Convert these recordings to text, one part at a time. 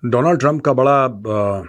Donald Trump का बड़ा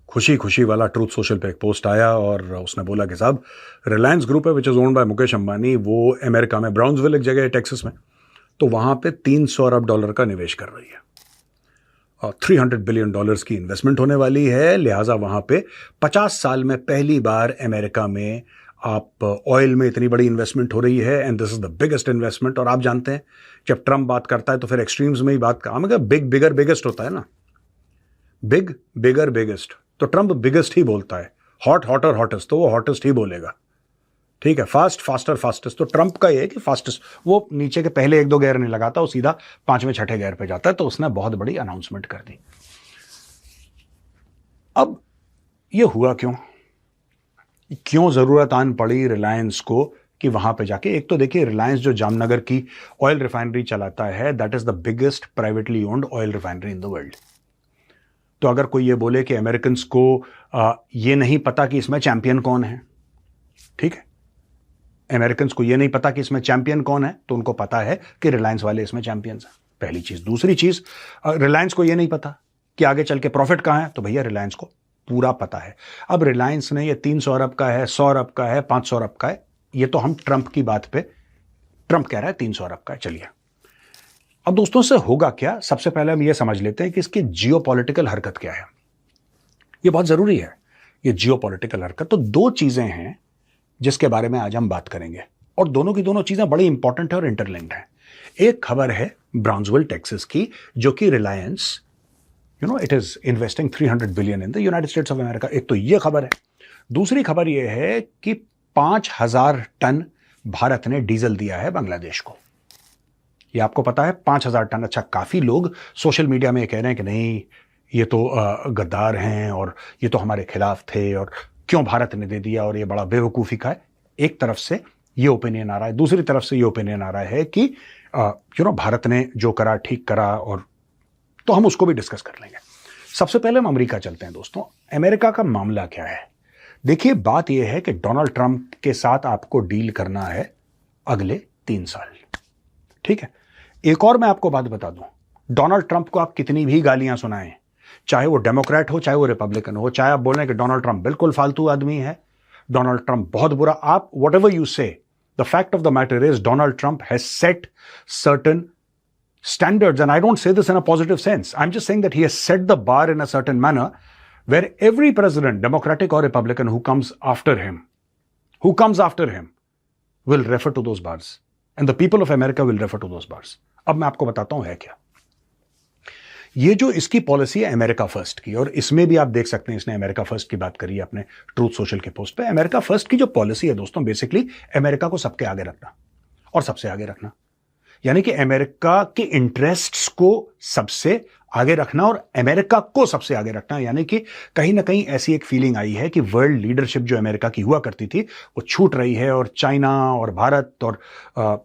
खुशी खुशी वाला ट्रूथ सोशल पे एक पोस्ट आया और उसने बोला कि साहब रिलायंस ग्रुप है which is owned by Mukesh Ambani, वो अमेरिका में ब्राउन्सविल एक जगह है टेक्सास में, तो वहाँ पे $300 अरब का निवेश कर रही है और $300 बिलियन की इन्वेस्टमेंट होने वाली है। लिहाजा वहाँ पे 50 साल में पहली बार अमेरिका में आप ऑयल में इतनी बड़ी इन्वेस्टमेंट हो रही है and this is the biggest investment. और आप जानते हैं जब ट्रंप बात करता है तो फिर एक्सट्रीम्स में ही बात का मगर बिग बिगर बिगेस्ट होता है ना, बिग बिगर बिगेस्ट, तो ट्रंप बिगेस्ट ही बोलता है। हॉट हॉटर हॉटेस्ट तो वो हॉटेस्ट ही बोलेगा, ठीक है। फास्ट फास्टर फास्टेस्ट तो ट्रंप का ये है कि फास्टेस्ट, वो नीचे के पहले 1-2 गियर नहीं लगाता, वो सीधा 5वें-6ठे गियर पे जाता है। तो उसने बहुत बड़ी अनाउंसमेंट कर दी। अब ये हुआ क्यों जरूरत आन पड़ी रिलायंस को कि वहां पे जाके, एक तो देखिए रिलायंस जो जामनगर की ऑयल रिफाइनरी चलाता है that is the biggest privately owned oil refinery in the world. तो अगर कोई ये बोले कि अमेरिकन को ये नहीं पता कि इसमें चैंपियन कौन है, ठीक है, अमेरिकन को ये नहीं पता कि इसमें चैंपियन कौन है, तो उनको पता है कि रिलायंस वाले इसमें चैंपियंस हैं, पहली चीज। दूसरी चीज, रिलायंस को ये नहीं पता कि आगे चल के प्रॉफिट कहां है, तो भैया रिलायंस को पूरा पता है। अब रिलायंस ने ये 300 अरब का है, 100 अरब का है, 500 अरब का है, ये तो हम ट्रंप की बात पे, ट्रंप कह रहा है 300 अरब का है। चलिए अब दोस्तों से होगा क्या, सबसे पहले हम ये समझ लेते हैं कि इसकी जियोपॉलिटिकल हरकत क्या है। ये बहुत जरूरी है, ये जियोपॉलिटिकल हरकत। तो 2 चीजें हैं जिसके बारे में आज हम बात करेंगे और दोनों की दोनों चीजें बड़ी इंपॉर्टेंट है और इंटरलिंक्ड है। एक खबर है ब्राउन्सविल टेक्सास की, जो कि Reliance it is investing 300 billion in the United States of America. एक तो ये खबर है। दूसरी खबर ये है कि 5000 टन भारत ने डीजल दिया है बांग्लादेश को। ये आपको पता है 5000 टन। अच्छा, काफी लोग सोशल मीडिया में कह रहे हैं कि नहीं ये तो गद्दार हैं और ये तो हमारे खिलाफ थे और क्यों भारत ने दे दिया और ये बड़ा बेवकूफी का है। एक तरफ से ये ओपिनियन आ रहा है, दूसरी तरफ से ये ओपिनियन आ रहा है कि भारत ने जो करा ठीक करा, और तो हम उसको भी डिस्कस कर लेंगे। सबसे पहले हम अमेरिका चलते हैं दोस्तों। अमेरिका का मामला क्या है? देखिए बात यह है कि डोनाल्ड ट्रंप के साथ आपको डील करना है अगले 3 साल, ठीक है। एक और मैं आपको बात बता दूं, डोनाल्ड ट्रंप को आप कितनी भी गालियां सुनाएं, चाहे वो डेमोक्रेट हो चाहे वो रिपब्लिकन हो, चाहे आप बोलें कि डोनाल्ड ट्रंप बिल्कुल फालतू आदमी है, डोनाल्ड ट्रंप बहुत बुरा, आप व्हाटएवर यू से, the fact of the matter is Donald Trump has set certain standards, and I don't say this in a positive sense. I'm just saying that he has set the bar in a certain manner where every president, Democratic or Republican, who comes after him will refer to those bars. And the people of America will refer to those bars. अब मैं आपको बताता हूं है क्या ये जो इसकी पॉलिसी है अमेरिका फर्स्ट की, और इसमें भी आप देख सकते हैं इसने अमेरिका फर्स्ट की बात करी है अपने ट्रूथ सोशल के पोस्ट पे। अमेरिका फर्स्ट की जो पॉलिसी है दोस्तों, बेसिकली अमेरिका को सबके आगे रखना और सबसे आगे रखना, यानी कि अमेरिका के इंटरेस्ट्स को सबसे आगे रखना और अमेरिका को सबसे आगे रखना। यानी कि कहीं ना कहीं ऐसी एक फीलिंग आई है कि वर्ल्ड लीडरशिप जो अमेरिका की हुआ करती थी वो छूट रही है और चाइना और भारत और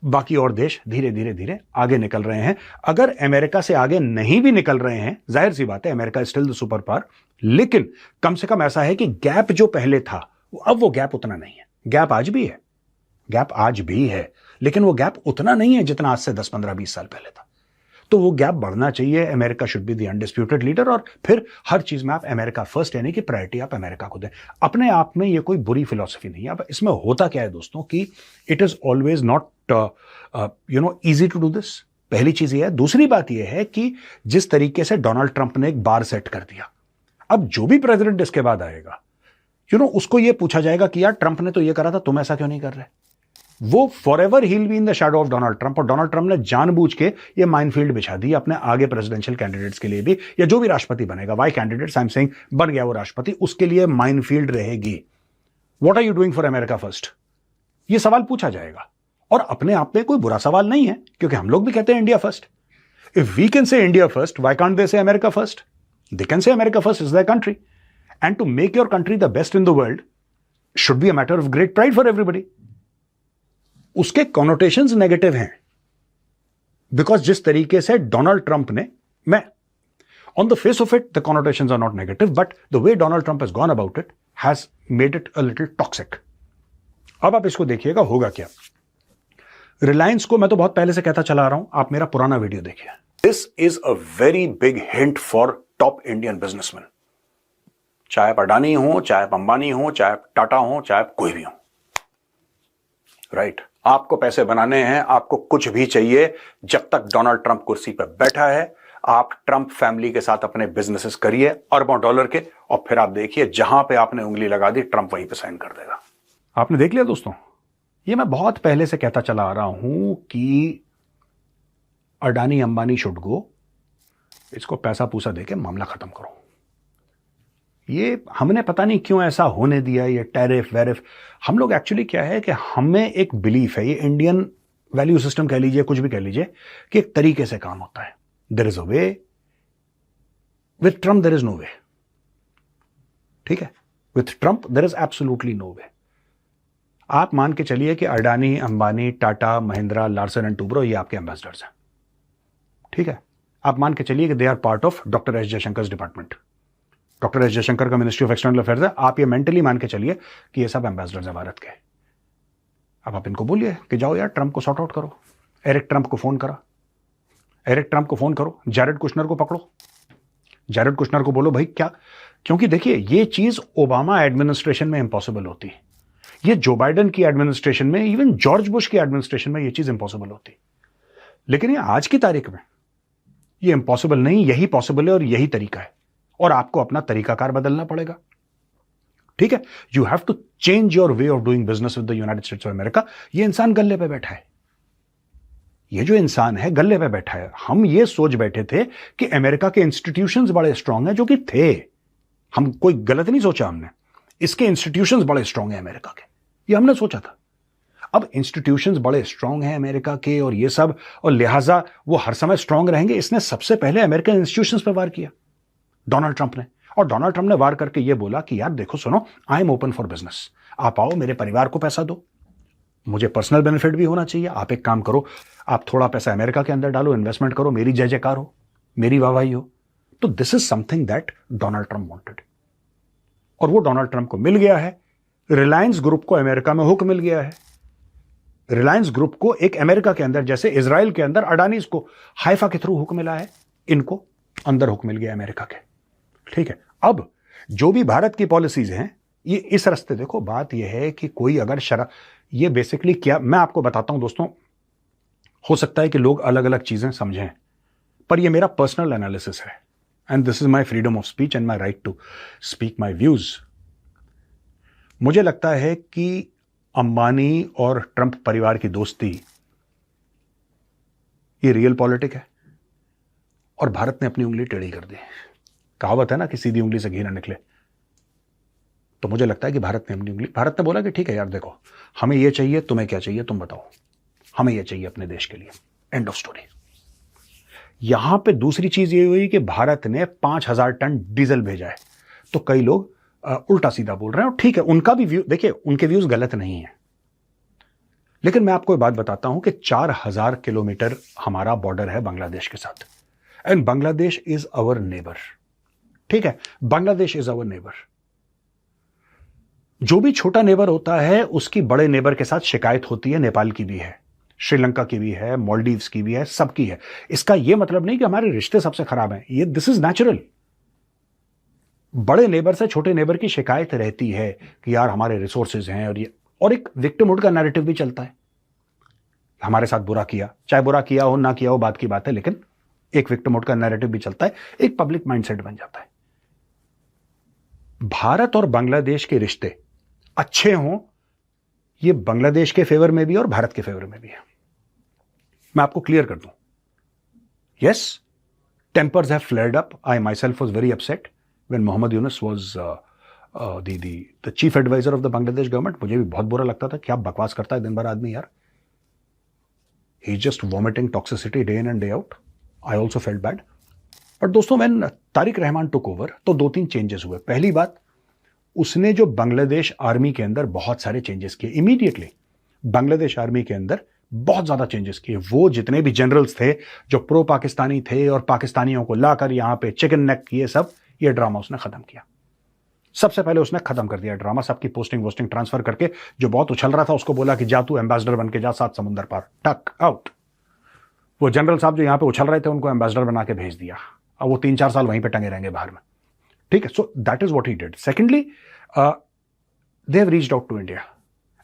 बाकी और देश धीरे धीरे धीरे आगे निकल रहे हैं। अगर अमेरिका से आगे नहीं भी निकल रहे हैं, जाहिर सी बात है America is still the super power, लेकिन कम से कम ऐसा है कि गैप जो पहले था अब वो गैप उतना नहीं है। गैप आज भी है, लेकिन वो गैप उतना नहीं है जितना आज से 10, 15, 20 साल पहले था। तो वो गैप बढ़ना चाहिए। America should be the undisputed leader, और फिर हर चीज में आप अमेरिका फर्स्ट, यानी कि प्रायोरिटी आप अमेरिका को दें। अपने आप में ये कोई बुरी फिलॉसफी नहीं है। अब इसमें होता क्या है दोस्तों कि it is always not easy to do this, पहली चीज ये है। दूसरी बात यह है कि जिस तरीके से डोनाल्ड ट्रंप ने एक बार सेट कर दिया, अब जो भी प्रेसिडेंट इसके बाद आएगा उसको यह पूछा जाएगा कि यार ट्रंप ने तो यह करा था, तुम ऐसा क्यों नहीं कर रहे। वो forever he will be in the shadow of Donald Trump, और डोनाल्ड ट्रंप ने जानबूझ के ये माइनफील्ड बिछा दी अपने आगे प्रेसिडेंशियल कैंडिडेट्स के लिए भी, या जो भी राष्ट्रपति बनेगा, why candidates I am saying, बन गया वो राष्ट्रपति, उसके लिए माइनफील्ड रहेगी। What are you doing for America first, ये सवाल पूछा जाएगा। और अपने आप में कोई बुरा सवाल नहीं है, क्योंकि हम लोग भी कहते हैं India first. If we can say India first, why can't they say America first? They can say America first is their country, and to make your country the best in the world should be a matter of great pride for everybody. उसके connotations negative हैं, because जिस तरीके से Donald Trump ने, मैं on the face of it the connotations are not negative, but the way Donald Trump has gone about it has made it a little toxic. अब आप इसको देखिएगा होगा क्या। रिलायंस को मैं तो बहुत पहले से कहता चला आ रहा हूं, आप मेरा पुराना वीडियो देखिए। This is a very big hint for top Indian businessman, चाहे आप अडानी हो, चाहे आप अंबानी हो, चाहे आप टाटा हो, चाहे आप कोई भी हो, राइट? आपको पैसे बनाने हैं, आपको कुछ भी चाहिए, जब तक डोनाल्ड ट्रंप कुर्सी पर बैठा है आप ट्रंप फैमिली के साथ अपने बिजनेसेस करिए अरबों डॉलर के, और फिर आप देखिए जहां पे आपने उंगली लगा दी ट्रंप वहीं पे साइन कर देगा। आपने देख लिया दोस्तों, ये मैं बहुत पहले से कहता चला आ रहा हूं कि अडानी अंबानी शुड गो, इसको पैसा पूसा देके मामला खत्म करो। ये हमने पता नहीं क्यों ऐसा होने दिया, ये टैरिफ वैरिफ। हम लोग एक्चुअली क्या है कि हमें एक बिलीफ है, ये इंडियन वैल्यू सिस्टम कह लीजिए, कुछ भी कह लीजिए, कि एक तरीके से काम होता है। There is a way, with Trump there is no way. ठीक है, with Trump there is absolutely no way. आप मान के चलिए कि अडानी अंबानी टाटा महिंद्रा लार्सन एंड टूब्रो ये आपके एम्बेसडर्स हैं, ठीक है? आप मान के चलिए कि they are part of doctor S Jaishankar department. Doctor S Jaishankar का मिनिस्ट्री ऑफ एक्सटर्नल अफेयर्स है। आप ये मेंटली मान के चलिए कि ये सब एम्बेसडर्स हैं भारत के। अब आप इनको बोलिए कि जाओ यार ट्रंप को सॉर्ट आउट करो। एरिक ट्रंप को फोन करा, एरिक ट्रंप को फोन करो, जैरेड कुशनर को पकड़ो, जैरेड कुशनर को बोलो भाई क्या, क्योंकि देखिए ये चीज ओबामा एडमिनिस्ट्रेशन में इंपॉसिबल होती, ये जो बाइडेन की एडमिनिस्ट्रेशन में, इवन जॉर्ज बुश की एडमिनिस्ट्रेशन में ये चीज इंपॉसिबल होती, लेकिन ये आज की तारीख में ये इंपॉसिबल नहीं, यही पॉसिबल है और यही तरीका है, और आपको अपना तरीकाकार बदलना पड़ेगा। ठीक है, you have to change your way of doing business with the United States of America. ये इंसान गल्ले पे बैठा है, ये जो इंसान है गल्ले पे बैठा है। हम ये सोच बैठे थे कि अमेरिका के इंस्टीट्यूशंस बड़े स्ट्रांग हैं, जो कि थे, हम कोई गलत नहीं सोचा हमने, इसके इंस्टीट्यूशंस बड़े स्ट्रांग हैं अमेरिका के, ये हमने सोचा था। अब इंस्टीट्यूशंस बड़े स्ट्रांग हैं अमेरिका के और ये सब, और लिहाजा वो हर समय स्ट्रांग रहेंगे। इसने सबसे पहले अमेरिकन इंस्टीट्यूशंस पर वार किया डोनाल्ड ट्रंप ने, और डोनाल्ड ट्रंप ने वार करके ये बोला कि यार देखो सुनो, I am open for business, आप आओ, मेरे परिवार को पैसा दो, मुझे पर्सनल बेनिफिट भी होना चाहिए। आप एक काम करो, आप थोड़ा पैसा अमेरिका के अंदर डालो, इन्वेस्टमेंट करो, मेरी जय जयकार हो, मेरी वाहवाही हो। तो this is something that Donald Trump wanted, और वो डोनाल्ड ट्रंप को मिल गया है। रिलायंस ग्रुप को अमेरिका में हुक मिल गया है। रिलायंस ग्रुप को एक अमेरिका के अंदर, जैसे इजराइल के अंदर अडानीज को हाइफा के थ्रू हुक मिला है, इनको अंदर हुक मिल गया अमेरिका के। ठीक है, अब जो भी भारत की पॉलिसीज हैं ये इस रास्ते, देखो बात यह है कि कोई अगर ये बेसिकली क्या, मैं आपको बताता हूं दोस्तों, हो सकता है कि लोग अलग अलग चीजें समझें, पर ये मेरा पर्सनल एनालिसिस है, and this is my freedom of speech and my right to speak my views. मुझे लगता है कि अंबानी और ट्रंप परिवार की दोस्ती ये रियल पॉलिटिक है, और भारत ने अपनी उंगली टेढ़ी कर दी। कहावत है ना कि सीधी उंगली से घी ना निकले, तो मुझे लगता है कि भारत ने अपनी उंगली, भारत ने बोला कि ठीक है यार देखो, हमें ये चाहिए, तुम्हें क्या चाहिए तुम बताओ, हमें ये चाहिए अपने देश के लिए, एंड ऑफ स्टोरी। यहां पे दूसरी चीज ये हुई कि भारत ने 5,000 टन डीजल भेजा है, तो कई लोग उल्टा सीधा बोल रहे हैं, और ठीक है, उनका भी व्यू, देखिए उनके व्यूज गलत नहीं है, लेकिन मैं आपको एक बात बताता हूं कि 4,000 किलोमीटर हमारा बॉर्डर है बांग्लादेश के साथ, and Bangladesh is our neighbour. ठीक है, बांग्लादेश इज अवर नेबर। जो भी छोटा नेबर होता है उसकी बड़े नेबर के साथ शिकायत होती है, नेपाल की भी है, श्रीलंका की भी है, मालदीव्स की भी है, सबकी है। इसका यह मतलब नहीं कि हमारे रिश्ते सबसे खराब हैं, ये दिस इज नेचुरल। बड़े नेबर से छोटे नेबर की शिकायत रहती है कि यार हमारे रिसोर्सेज हैं, और ये, और एक विक्टिमहुड का नैरेटिव भी चलता है, हमारे साथ बुरा किया, चाहे बुरा किया हो ना किया हो बात की बात है, लेकिन एक विक्टिमहुड का नैरेटिव भी चलता है, एक पब्लिक माइंडसेट बन जाता है। भारत और बांग्लादेश के रिश्ते अच्छे हों, ये बांग्लादेश के फेवर में भी और भारत के फेवर में भी है। मैं आपको क्लियर कर दूं, yes, tempers have flared up. I my self was very upset when Mohammad Yunus was the chief advisor of the Bangladesh government. मुझे भी बहुत बुरा लगता था, क्या बकवास करता है दिन भर आदमी यार, he is just vomiting toxicity day in and day out. I also felt bad. पर दोस्तों, when Tariq Rahman took over, तो 2-3 चेंजेस हुए। पहली बात, उसने जो बांग्लादेश आर्मी के अंदर बहुत सारे चेंजेस किए, इमीडिएटली बांग्लादेश आर्मी के अंदर बहुत ज्यादा चेंजेस किए। वो जितने भी जनरल्स थे जो प्रो पाकिस्तानी थे और पाकिस्तानियों को लाकर यहां पे चिकन नेक किए, सब ये ड्रामा उसने खत्म किया। सबसे पहले उसने खत्म कर दिया ड्रामा, सबकी पोस्टिंग वोस्टिंग ट्रांसफर करके, जो बहुत उछल रहा था उसको बोला कि जा तू एम्बेसडर बन के जा 7 समुंदर पार, टक आउट। वो जनरल साहब जो यहां पे उछल रहे थे उनको एम्बेसडर बना के भेज दिया। अब वो 3-4 साल वहीं पे टंगे रहेंगे बाहर में, ठीक है. So that is what he did. Secondly, they have reached out to India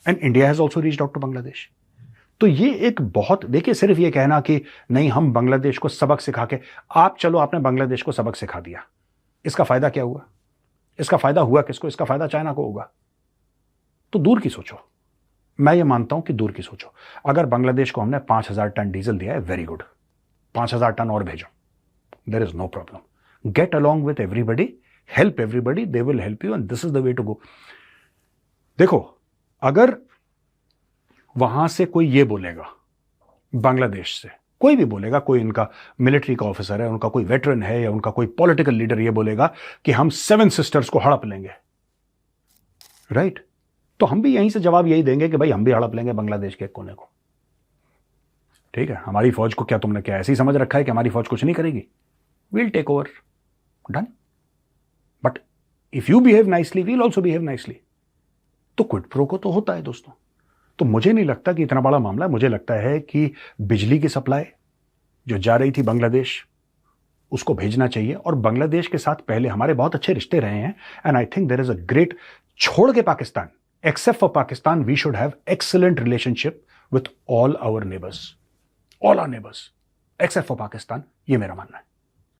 and India has also reached out to Bangladesh. तो ये एक बहुत, देखिए, सिर्फ ये कहना कि नहीं हम बांग्लादेश को सबक सिखा के, आप चलो आपने बांग्लादेश को सबक सिखा दिया, इसका फायदा क्या हुआ? इसका फायदा हुआ किसको? इसका फायदा चाइना को होगा. तो दूर की सोचो. मैं ये मानता हूं कि दूर की सोचो. अगर बांग्लादेश को हमने 5,000 टन डीजल दिया है, वेरी गुड, 5,000 टन और भेजो, there is no problem. Get along with everybody, help everybody, they will help you and this is the way to go. देखो, अगर वहां से कोई ये बोलेगा, बांग्लादेश से कोई भी बोलेगा, कोई इनका मिलिट्री का ऑफिसर है, उनका कोई वेटरन है, या उनका कोई पॉलिटिकल लीडर ये बोलेगा कि हम 7 सिस्टर्स को हड़प लेंगे, राइट? तो हम भी यहीं से जवाब यही देंगे कि भाई हम भी हड़प लेंगे बांग्लादेश के एक कोने को. ठीक है, हमारी फौज को क्या तुमने क्या ऐसे ही समझ रखा है कि हमारी फौज कुछ नहीं करेगी? We'll take over, done. But if you behave nicely, we'll also behave nicely. तो क्विड प्रो को तो होता है दोस्तों. तो मुझे नहीं लगता कि इतना बड़ा मामला. मुझे लगता है कि बिजली की सप्लाई जो जा रही थी बांग्लादेश, उसको भेजना चाहिए. और बांग्लादेश के साथ पहले हमारे बहुत अच्छे रिश्ते रहे हैं, and I think there is a great, छोड़ के Pakistan, except for Pakistan, we should have excellent relationship with all our neighbors, except for Pakistan. ये मेरा मानना है.